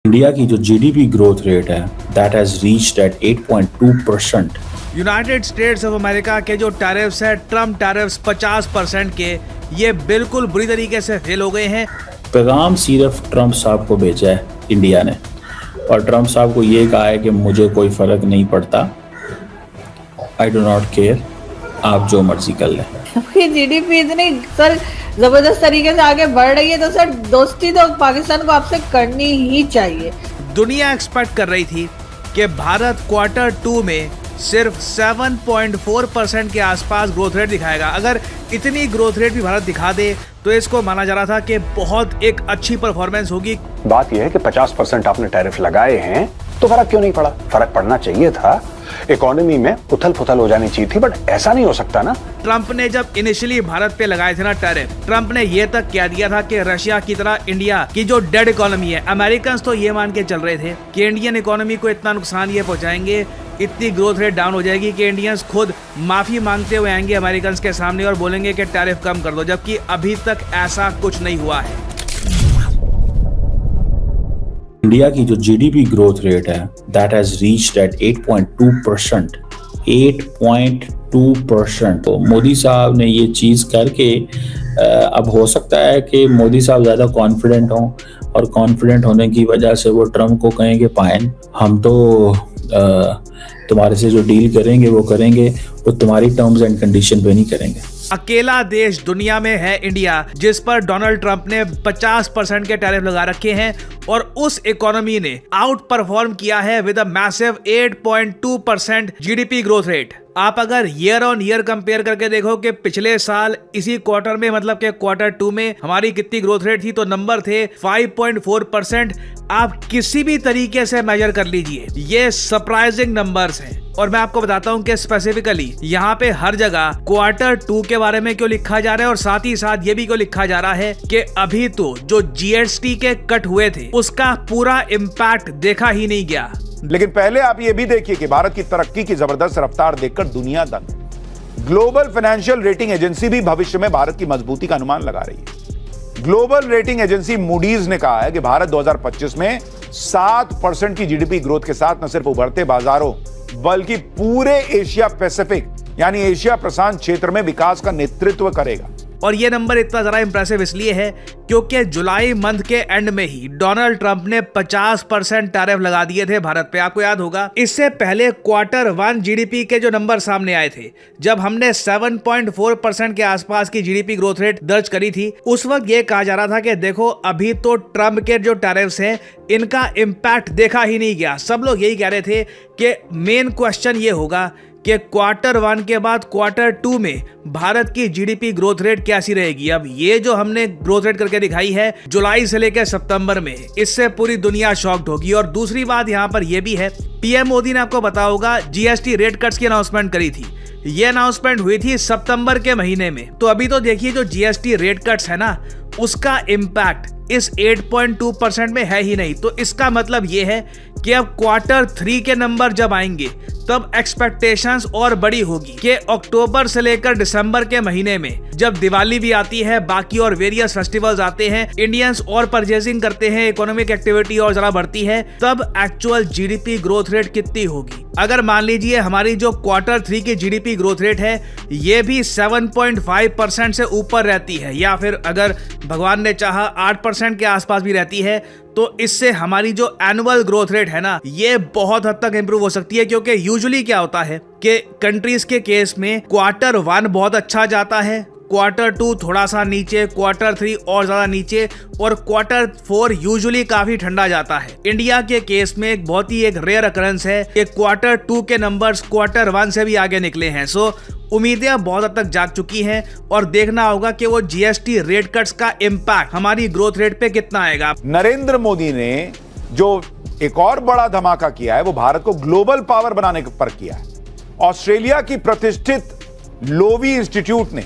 India की जो GDP growth rate है that has reached eight 8.2%। United states of America के जो टैरिफ्स है ट्रम्प टैरिफ्स 50% के, ये बिल्कुल बुरी तरीके से फेल हो गए हैं। पैगाम सिर्फ ट्रम्प साहब को भेजा है इंडिया ने, और ट्रम्प साहब को ये कहा है कि मुझे कोई फर्क नहीं पड़ता, आई डू नॉट केयर, आप जो मर्जी कर लें। जीडीपी इतनी सर जबरदस्त तरीके से आगे बढ़ रही है तो सर दोस्ती तो पाकिस्तान को आपसे करनी ही चाहिए। दुनिया एक्सपेक्ट कर रही थी कि भारत Q2 में सिर्फ 7.4% के आसपास ग्रोथ रेट दिखाएगा। अगर इतनी ग्रोथ रेट भी भारत दिखा दे तो इसको माना जा रहा था कि बहुत एक अच्छी परफॉर्मेंस होगी। बात यह है कि 50% आपने टैरिफ लगाए हैं तो फर्क क्यों नहीं पड़ा? फर्क पड़ना चाहिए था, इकोनॉमी में उथल पुथल हो जानी चाहिए थी, बट ऐसा नहीं हो सकता ना। ट्रंप ने जब इनिशियली भारत पे लगाए थे ना टैरिफ, ट्रंप ने ये तक कह दिया था कि रशिया की तरह इंडिया की जो डेड इकोनॉमी है, अमेरिकन तो ये मान के चल रहे थे कि इंडियन इकोनॉमी को इतना नुकसान ये पहुंचाएंगे, इतनी ग्रोथ रेट डाउन हो जाएगी कि इंडियंस खुद माफी मांगते हुए आएंगे अमेरिकन के सामने और बोलेंगे कि टैरिफ कम कर दो, जबकि अभी तक ऐसा कुछ नहीं हुआ है। इंडिया की जो जीडीपी ग्रोथ रेट है दैट हैज रीच्ड एट 8.2%। 8.2%। तो मोदी साहब ने ये चीज़ करके अब हो सकता है कि मोदी साहब ज़्यादा कॉन्फिडेंट हों, और कॉन्फिडेंट होने की वजह से वो ट्रम्प को कहेंगे फाइन, हम तो तुम्हारे से जो डील करेंगे वो करेंगे, वो तुम्हारी टर्म्स एंड कंडीशन पे नहीं करेंगे। अकेला देश दुनिया में है इंडिया जिस पर डोनाल्ड ट्रंप ने 50% के टैरिफ लगा रखे हैं, और उस इकोनॉमी ने आउट परफॉर्म किया है with a massive 8.2% GDP growth rate. आप अगर ईयर ऑन ईयर कंपेयर करके देखो कि पिछले साल इसी क्वार्टर में, मतलब कि Q2 में हमारी कितनी ग्रोथ रेट थी, तो नंबर थे 5.4%। आप किसी भी तरीके से मेजर कर लीजिए, ये सरप्राइजिंग नंबर्स हैं। और मैं आपको बताता हूं कि स्पेसिफिकली यहाँ पे हर जगह Q2 के बारे में क्यों लिखा जा रहा है, और साथ ही साथ ये भी क्यों लिखा जा रहा है कि अभी तो जो जीएसटी के कट हुए थे उसका पूरा इम्पैक्ट देखा ही नहीं गया। लेकिन पहले आप ये भी देखिए कि भारत की तरक्की की जबरदस्त रफ्तार देखकर दुनिया दंग। ग्लोबल फाइनेंशियल रेटिंग एजेंसी भी भविष्य में भारत की मजबूती का अनुमान लगा रही है। ग्लोबल रेटिंग एजेंसी मूडीज ने कहा है कि भारत 2025 में 7% की जीडीपी ग्रोथ के साथ न सिर्फ उभरते बाजारों बल्कि पूरे एशिया पैसिफिक यानी एशिया प्रशांत क्षेत्र में विकास का नेतृत्व करेगा। और ये नंबर इतना ज्यादा इंप्रेसिव इसलिए है क्योंकि जुलाई मंथ के एंड में ही डोनाल्ड ट्रंप ने 50% टैरिफ लगा दिए थे भारत पे। आपको याद होगा इससे पहले Q1 जीडीपी के जो नंबर सामने आए थे, जब हमने 7.4% के आसपास की जीडीपी ग्रोथ रेट दर्ज करी थी, उस वक्त ये कहा जा रहा था कि देखो अभी तो ट्रंप के जो टैरिफ्स हैं इनका इम्पैक्ट देखा ही नहीं गया। सब लोग यही कह रहे थे कि मेन क्वेश्चन ये होगा कि Q1 के बाद Q2 में भारत की जीडीपी ग्रोथ रेट कैसी रहेगी। अब ये जो हमने ग्रोथ रेट करके दिखाई है जुलाई से लेकर सितंबर में, इससे पूरी दुनिया शॉक्ड होगी। और दूसरी बात यहाँ पर यह भी है, पीएम मोदी ने आपको पता होगा जीएसटी रेट कट्स की अनाउंसमेंट करी थी। ये अनाउंसमेंट हुई थी सितंबर के महीने में। तो अभी तो देखिए जो जीएसटी रेट कट्स है ना, उसका इम्पैक्ट इस 8.2% में है ही नहीं। तो इसका मतलब ये है कि अब Q3 के नंबर जब आएंगे तब एक्सपेक्टेशंस और बड़ी होगी कि अक्टूबर से लेकर दिसंबर के महीने में जब दिवाली भी आती है, बाकी और वेरियस फेस्टिवल्स आते हैं, इंडियंस और परचेजिंग करते हैं, इकोनॉमिक एक्टिविटी और जरा बढ़ती है, तब एक्चुअल जीडीपी ग्रोथ रेट कितनी होगी। अगर मान लीजिए हमारी जो Q3 की जीडीपी ग्रोथ रेट है ये भी 7.5% से ऊपर रहती है, या फिर अगर भगवान ने चाहा 8% के आसपास भी रहती है, तो इससे हमारी जो एनुअल ग्रोथ रेट है ना ये बहुत हद तक इंप्रूव हो सकती है। क्योंकि यूजुअली क्या होता है कि कंट्रीज के केस में Q1 बहुत अच्छा जाता है, Q2 थोड़ा सा नीचे, Q3 और ज्यादा नीचे, और Q4 यूजुअली काफी ठंडा जाता है। इंडिया के केस में एक बहुत ही एक रेयर अकरेंस है कि Q2 के नंबर्स Q1 से भी आगे निकले हैं। सो उम्मीदें बहुत हद तक जाग चुकी हैं, और देखना होगा कि वो जीएसटी रेट कट्स का इम्पैक्ट हमारी ग्रोथ रेट पे कितना आएगा। नरेंद्र मोदी ने जो एक और बड़ा धमाका किया है वो भारत को ग्लोबल पावर बनाने पर किया है। ऑस्ट्रेलिया की प्रतिष्ठित लोवी इंस्टीट्यूट ने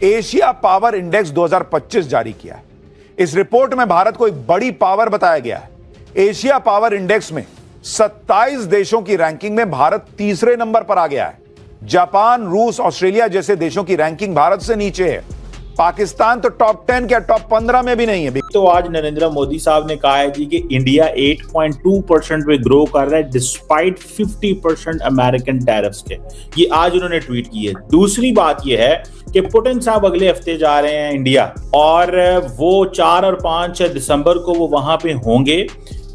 एशिया पावर इंडेक्स 2025 जारी किया है। इस रिपोर्ट में भारत को एक बड़ी पावर बताया गया है। एशिया पावर इंडेक्स में 27 देशों की रैंकिंग में भारत तीसरे नंबर पर आ गया है। जापान, रूस, ऑस्ट्रेलिया जैसे देशों की रैंकिंग भारत से नीचे है। पाकिस्तान तो टॉप 10 क्या टॉप 15 में भी नहीं है। तो आज नरेंद्र मोदी साहब ने कहा है जी कि इंडिया 8.2% पे ग्रो कर रहा है डिस्पाइट 50% अमेरिकन टैरिफ्स के। ये आज उन्होंने ट्वीट की है। दूसरी बात ये है कि पुतिन साहब अगले हफ्ते जा रहे हैं इंडिया और वो 4 और 5 दिसंबर को वो वहां पे होंगे।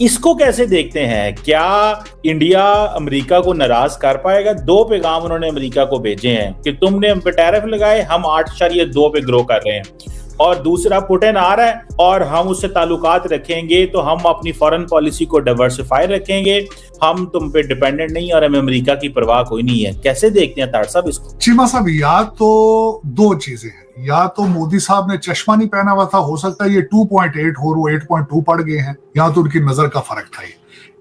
इसको कैसे देखते हैं? क्या इंडिया अमेरिका को नाराज कर पाएगा? 2 पैगाम उन्होंने अमेरिका को भेजे हैं कि तुमने हम पे टैरिफ लगाए, हम 8.2 पे ग्रो कर रहे हैं। और दूसरा, पुतिन आ रहा है और हम उससे ताल्लुकात रखेंगे तो हम अपनी फॉरेन पॉलिसी को डाइवर्सिफाई रखेंगे, हम तुम पे डिपेंडेंट नहीं और हमें अमेरिका की परवाह कोई नहीं है। कैसे देखते हैं तार साहब इसको? चीमा साहब, या तो 2 चीजें हैं, या तो मोदी साहब ने चश्मा नहीं पहना हुआ था, हो सकता है ये 2.8 हो, 8.2 पड़ गए हैं, या तो उनकी नजर का फर्क था।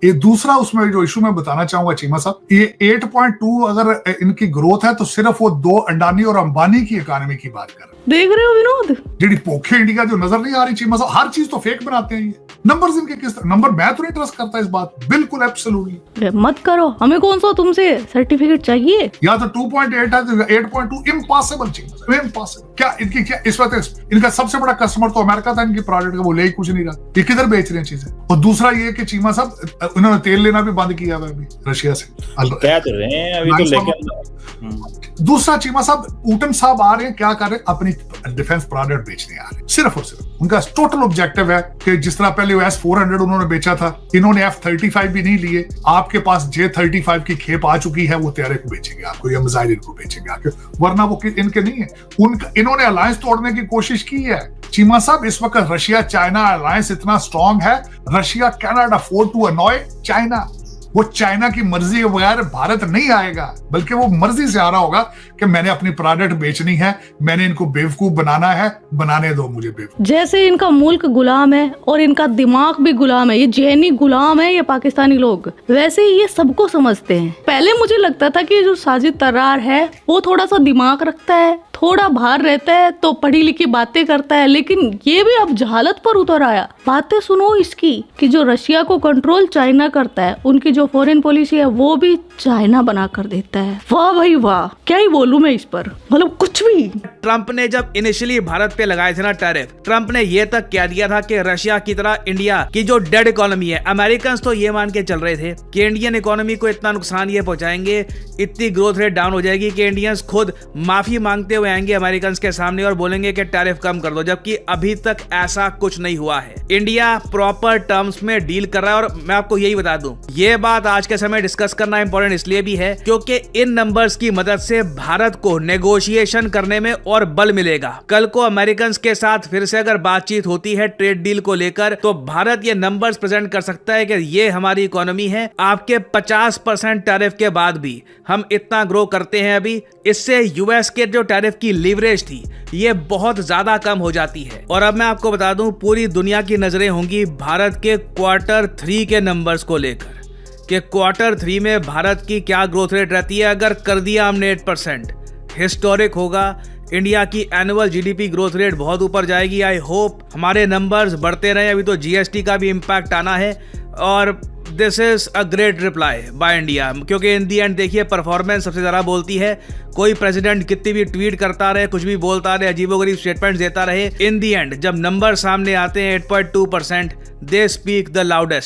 ये दूसरा उसमें जो इशू मैं बताना चाहूंगा चीमा साहब, ये 8.2 अगर इनकी ग्रोथ है तो सिर्फ वो 2 अंडानी और अंबानी की इकोनॉमी की बात कर रहे हैं। देख रहे हो विनोद, जी पोखे इंडिया जो नजर नहीं आ रही चीमा साहब, हर चीज तो फेक बनाते हैं ये नंबर्स इनके। किस नंबर, मैं तो नहीं ट्रस्ट करता इस बात, बिल्कुल एब्सोल्युटली मत करो, हमें कौन सा तुमसे सर्टिफिकेट चाहिए? या तो 2.8 है तो 8.2 इम्पॉसिबल चीज, इम्पॉसिबल। क्या इनकी, क्या इस वक्त इनका सबसे बड़ा कस्टमर तो अमेरिका था इनकी प्रोडक्ट का, वो ले ही कुछ नहीं रहा, ये किधर बेच रहे हैं चीजें। और दूसरा ये कि चीमा साहब उन्होंने तेल लेना भी बंद किया हुआ है अभी रशिया से, कह तो रहे हैं अभी तो, लेकिन दूसरा चीमा साहब, पुतिन साहब आ रहे हैं, क्या कर रहे हैं, अपनी डिफेंस प्रोडक्ट बेचने आ रहे हैं, सिर्फ और सिर्फ उनका टोटल ऑब्जेक्टिव है कि जिस तरह पहले S-400 उन्होंने बेचा था, इन्होंने F-35 भी नहीं लिए, आपके पास J-35 की खेप आ चुकी है, वो तैयारी को बेचेंगे आपको, या मिसाइल इनको बेचेंगे आके, वरना वो इनके नहीं है। उनका इन्होंने अलायंस तोड़ने की कोशिश की है चीमा साहब। इस वक्त रशिया चाइना अलायंस इतना स्ट्रॉन्ग है, Russia can not afford to annoy China. वो चाइना की मर्जी के बगैर भारत नहीं आएगा, बल्कि वो मर्जी से आ रहा होगा कि मैंने अपनी प्रोडक्ट बेचनी है, मैंने इनको बेवकूफ बनाना है, बनाने दो मुझे बेवकूफ। जैसे इनका मुल्क गुलाम है और इनका दिमाग भी गुलाम है, ये जैनी गुलाम है ये पाकिस्तानी लोग, वैसे ही ये सबको समझते हैं। पहले मुझे लगता था कि जो साजिद तर्रार है वो थोड़ा सा दिमाग रखता है, थोड़ा बाहर रहता है तो पढ़ी लिखी बातें करता है, लेकिन ये भी अब जहालत पर उतर आया। बातें सुनो इसकी कि जो रशिया को कंट्रोल चाइना करता है, उनकी जो फॉरेन पॉलिसी है वो भी चाइना बना कर देता है। वाह भाई वाह, क्या ही बोलूं मैं इस पर, मतलब कुछ भी। ट्रंप ने जब इनिशियली भारत पे लगाए थे ना टैरिफ, ट्रंप ने ये तक कह दिया था कि रशिया की तरह इंडिया की जो डेड इकोनॉमी है, अमेरिकन तो ये मान के चल रहे थे कि इंडियन इकोनॉमी को इतना नुकसान ये पहुंचाएंगे, इतनी ग्रोथ रेट डाउन हो जाएगी कि इंडियंस खुद माफी मांगते हुए आएंगे अमेरिकन के सामने और बोलेंगे कि टैरिफ कम कर दो, जबकि अभी तक ऐसा कुछ नहीं हुआ है। इंडिया प्रॉपर टर्म्स में डील कर रहा है। और मैं आपको यही बता दूं, ये बात आज के समय डिस्कस करना इंपॉर्टेंट इसलिए भी है क्योंकि इन नंबर्स की मदद से भारत को नेगोशिएशन करने में और बल मिलेगा। कल को अमेरिकन के साथ फिर से अगर बातचीत होती है ट्रेड डील को लेकर, तो भारत ये नंबर्स प्रेजेंट कर सकता है कि ये हमारी इकोनॉमी है, आपके 50% टैरिफ के बाद भी हम इतना ग्रो करते हैं। अभी इससे यूएस के जो टैरिफ की लीवरेज थी ये बहुत ज्यादा कम हो जाती है। और अब मैं आपको बता दूं, पूरी दुनिया की नजरें होंगी भारत के Q3 के नंबर्स को लेकर कि Q3 में भारत की क्या ग्रोथ रेट रहती है। अगर कर दिया हमने 8%, हिस्टोरिक होगा। इंडिया की एनुअल जीडीपी ग्रोथ रेट बहुत ऊपर जाएगी। आई होप हमारे नंबर्स बढ़ते रहे। अभी तो जीएसटी का भी इम्पैक्ट आना है और this is a great reply by India, क्योंकि इन दी एंड देखिए परफॉर्मेंस सबसे ज़्यादा बोलती है। कोई प्रेसिडेंट कितनी भी ट्वीट करता रहे, कुछ भी बोलता रहे, अजीबोगरीब स्टेटमेंट्स देता रहे, इन दी एंड जब नंबर सामने आते हैं 8.2%, दे स्पीक द लाउडेस्ट।